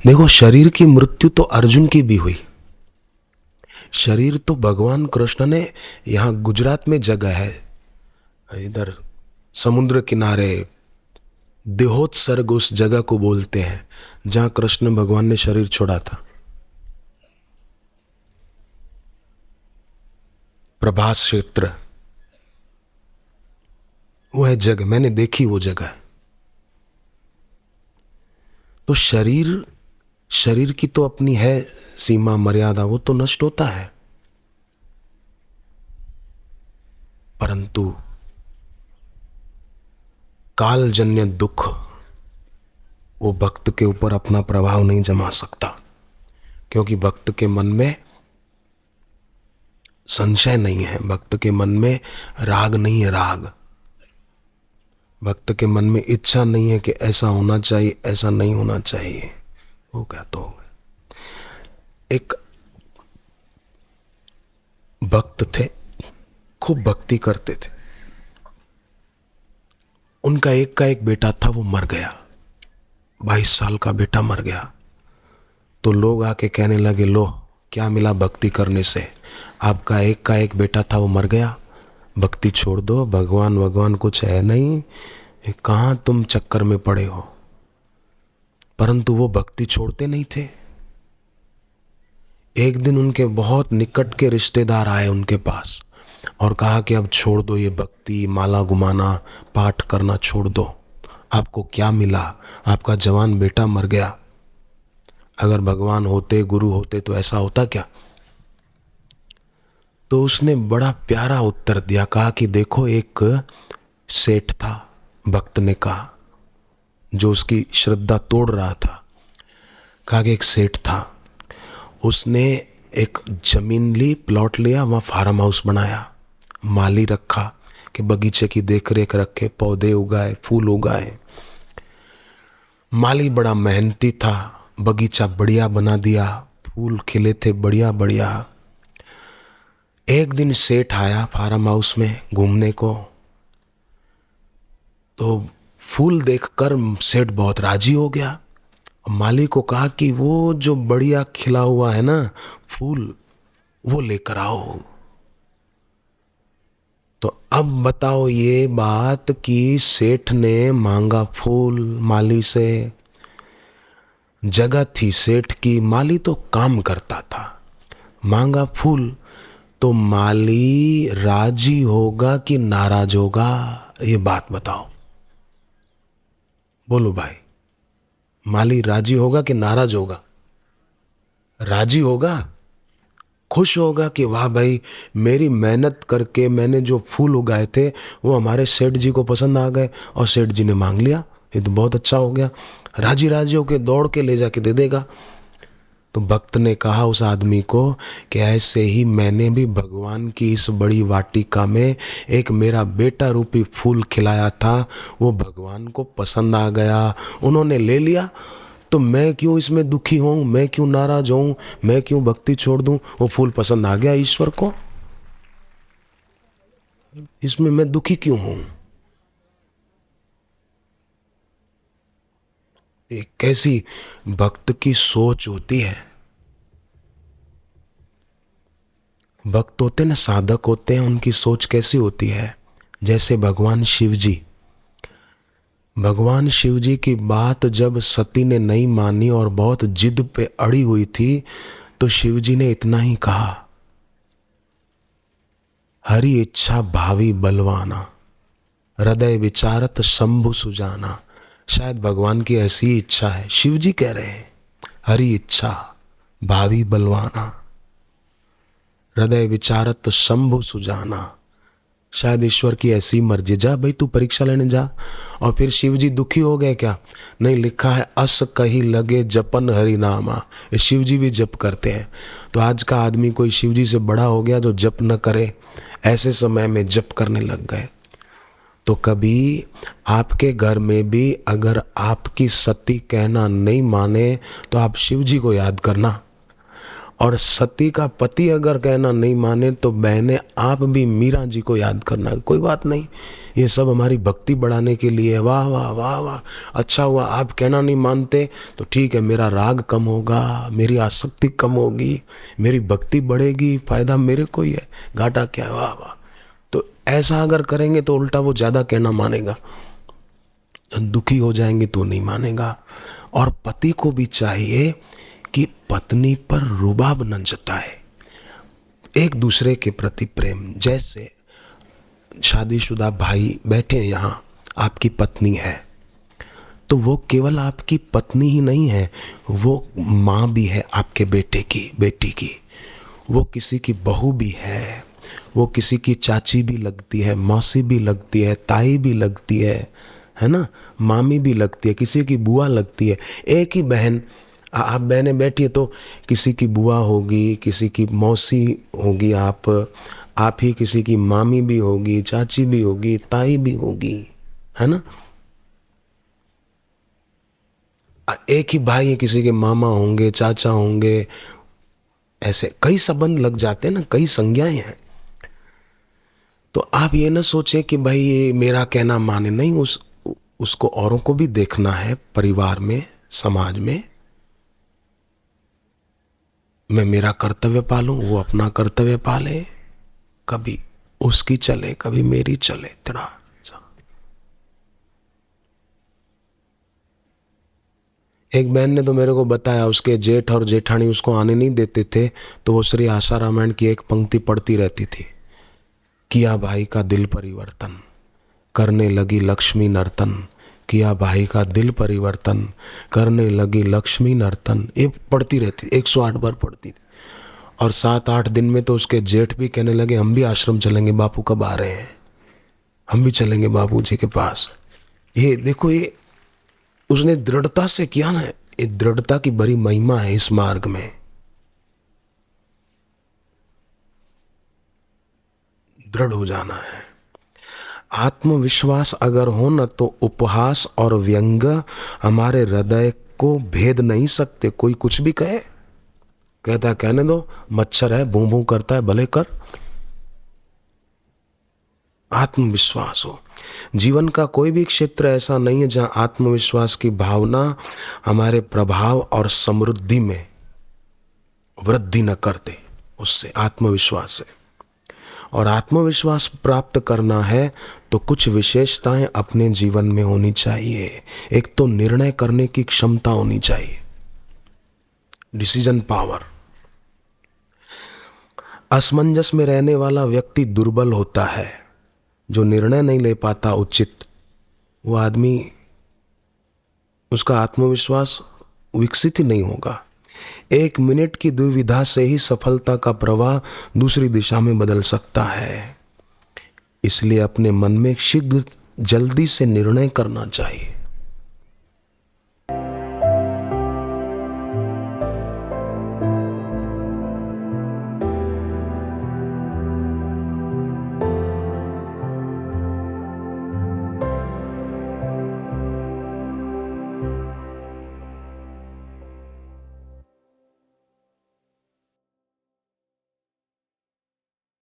देखो, शरीर की मृत्यु तो अर्जुन की भी हुई। शरीर तो भगवान कृष्ण ने, यहाँ गुजरात में जगह है, इधर समुद्र किनारे देहोत्सर्ग उस जगह को बोलते हैं जहां कृष्ण भगवान ने शरीर छोड़ा था। प्रभास क्षेत्र, वो है जगह, मैंने देखी वो जगह। तो शरीर की तो अपनी है सीमा मर्यादा, वो तो नष्ट होता है, परंतु कालजन्य दुख वो भक्त के ऊपर अपना प्रभाव नहीं जमा सकता, क्योंकि भक्त के मन में संशय नहीं है, भक्त के मन में राग नहीं है। राग, भक्त के मन में इच्छा नहीं है कि ऐसा होना चाहिए, ऐसा नहीं होना चाहिए। वो क्या तो हो गया। एक भक्त थे, खूब भक्ति करते थे। उनका एक का एक बेटा था, वो मर गया, 22 साल का बेटा मर गया। तो लोग आके कहने लगे, लो क्या मिला भक्ति करने से, आपका एक का एक बेटा था वो मर गया, भक्ति छोड़ दो, भगवान भगवान कुछ है नहीं, कहाँ तुम चक्कर में पड़े हो। परंतु वो भक्ति छोड़ते नहीं थे। एक दिन उनके बहुत निकट के रिश्तेदार आए उनके पास और कहा कि अब छोड़ दो ये भक्ति, माला घुमाना, पाठ करना छोड़ दो। आपको क्या मिला, आपका जवान बेटा मर गया, अगर भगवान होते, गुरु होते तो ऐसा होता क्या। तो उसने बड़ा प्यारा उत्तर दिया, कहा कि देखो, एक सेठ था, भक्त ने कहा, जो उसकी श्रद्धा तोड़ रहा था। कहा कि एक सेठ था, उसने एक जमीन ली, प्लॉट लिया, वहाँ फार्म हाउस बनाया, माली रखा कि बगीचे की देखरेख रखे, पौधे उगाए, फूल उगाए। माली बड़ा मेहनती था, बगीचा बढ़िया बना दिया, फूल खिले थे बढ़िया बढ़िया। एक दिन सेठ आया फार्म हाउस में घूमने को, तो फूल देखकर सेठ बहुत राजी हो गया। माली को कहा कि वो जो बढ़िया खिला हुआ है ना फूल, वो लेकर आओ। तो अब बताओ ये बात कि सेठ ने मांगा फूल माली से, जगह थी सेठ की, माली तो काम करता था, मांगा फूल, तो माली राजी होगा कि नाराज होगा, ये बात बताओ। बोलो भाई, माली राजी होगा कि नाराज होगा। राजी होगा, खुश होगा कि वाह भाई, मेरी मेहनत करके मैंने जो फूल उगाए थे वो हमारे सेठ जी को पसंद आ गए और सेठ जी ने मांग लिया, ये तो बहुत अच्छा हो गया। राजी राजी होके दौड़ के ले जाके दे देगा। तो भक्त ने कहा उस आदमी को कि ऐसे ही मैंने भी भगवान की इस बड़ी वाटिका में एक मेरा बेटा रूपी फूल खिलाया था, वो भगवान को पसंद आ गया, उन्होंने ले लिया, तो मैं क्यों इसमें दुखी हूँ, मैं क्यों नाराज हूँ, मैं क्यों भक्ति छोड़ दूँ। वो फूल पसंद आ गया ईश्वर को, इसमें मैं दुखी क्यों हूँ। एक कैसी भक्त की सोच होती है। भक्त होते ना, साधक होते हैं, उनकी सोच कैसी होती है। जैसे भगवान शिव जी, भगवान शिव जी की बात जब सती ने नहीं मानी और बहुत जिद पे अड़ी हुई थी, तो शिव जी ने इतना ही कहा, हरि इच्छा भावी बलवाना, हृदय विचारत शंभु सुजाना। शायद भगवान की ऐसी इच्छा है, शिव जी कह रहे हैं, हरि इच्छा भावी बलवाना, हृदय विचारत शंभु सुजाना। शायद ईश्वर की ऐसी मर्जी, जा भाई तू परीक्षा लेने जा। और फिर शिव जी दुखी हो गए क्या, नहीं, लिखा है अस कही लगे जपन हरि नामा, ये शिव जी भी जप करते हैं। तो आज का आदमी कोई शिव जी से बड़ा हो गया जो जप न करे, ऐसे समय में जप करने लग गए। तो कभी आपके घर में भी अगर आपकी सती कहना नहीं माने तो आप शिव जी को याद करना और सती का पति अगर कहना नहीं माने तो बहनें आप भी मीरा जी को याद करना, कोई बात नहीं, ये सब हमारी भक्ति बढ़ाने के लिए। वाह वाह वाह वाह, अच्छा हुआ आप कहना नहीं मानते तो ठीक है, मेरा राग कम होगा, मेरी आसक्ति कम होगी, मेरी भक्ति बढ़ेगी, फायदा मेरे को ही है, घाटा क्या है। वाह वाह, तो ऐसा अगर करेंगे तो उल्टा वो ज़्यादा कहना मानेगा, दुखी हो जाएंगे तो नहीं मानेगा। और पति को भी चाहिए कि पत्नी पर रुबाब न जताए, एक दूसरे के प्रति प्रेम। जैसे शादीशुदा भाई बैठे हैं यहाँ, आपकी पत्नी है तो वो केवल आपकी पत्नी ही नहीं है, वो माँ भी है आपके बेटे की, बेटी की, वो किसी की बहू भी है, वो किसी की चाची भी लगती है, मौसी भी लगती है, ताई भी लगती है ना, मामी भी लगती है, किसी की बुआ लगती है। एक ही बहन, आप बहनें बैठी है तो किसी की बुआ होगी, किसी की मौसी होगी, आप ही किसी की मामी भी होगी, चाची भी होगी, ताई भी होगी, है ना। एक ही भाई है, किसी के मामा होंगे, चाचा होंगे, ऐसे कई संबंध लग जाते हैं ना, कई संज्ञाएं हैं। तो आप ये ना सोचें कि भाई ये मेरा कहना माने, नहीं, उसको औरों को भी देखना है, परिवार में, समाज में। मैं मेरा कर्तव्य पालूं, वो अपना कर्तव्य पाले, कभी उसकी चले कभी मेरी चले, तेरा। एक बहन ने तो मेरे को बताया, उसके जेठ और जेठानी उसको आने नहीं देते थे, तो वो श्री आशा रामायण की एक पंक्ति पढ़ती रहती थी, किया भाई का दिल परिवर्तन, करने लगी लक्ष्मी नर्तन, किया भाई का दिल परिवर्तन, करने लगी लक्ष्मी नर्तन। ये पढ़ती रहती, 108 बार पढ़ती थी। और 7-8 दिन में तो उसके जेठ भी कहने लगे, हम भी आश्रम चलेंगे, बापू कब आ रहे हैं, हम भी चलेंगे बापू जी के पास। ये देखो, ये उसने दृढ़ता से किया ना, ये दृढ़ता की बड़ी महिमा है इस मार्ग में। दृढ़ हो जाना है। आत्मविश्वास अगर हो न तो उपहास और व्यंग हमारे हृदय को भेद नहीं सकते। कोई कुछ भी कहे, कहता है कहने दो, मच्छर है, भूं भूं करता है, भले कर। आत्मविश्वास हो। जीवन का कोई भी क्षेत्र ऐसा नहीं है जहां आत्मविश्वास की भावना हमारे प्रभाव और समृद्धि में वृद्धि न कर दे। उससे, आत्मविश्वास से। और आत्मविश्वास प्राप्त करना है तो कुछ विशेषताएं अपने जीवन में होनी चाहिए। एक तो निर्णय करने की क्षमता होनी चाहिए, डिसीजन पावर। असमंजस में रहने वाला व्यक्ति दुर्बल होता है, जो निर्णय नहीं ले पाता उचित, वो आदमी, उसका आत्मविश्वास विकसित ही नहीं होगा। 1 मिनट की दुविधा से ही सफलता का प्रवाह दूसरी दिशा में बदल सकता है। इसलिए अपने मन में शीघ्र जल्दी से निर्णय करना चाहिए।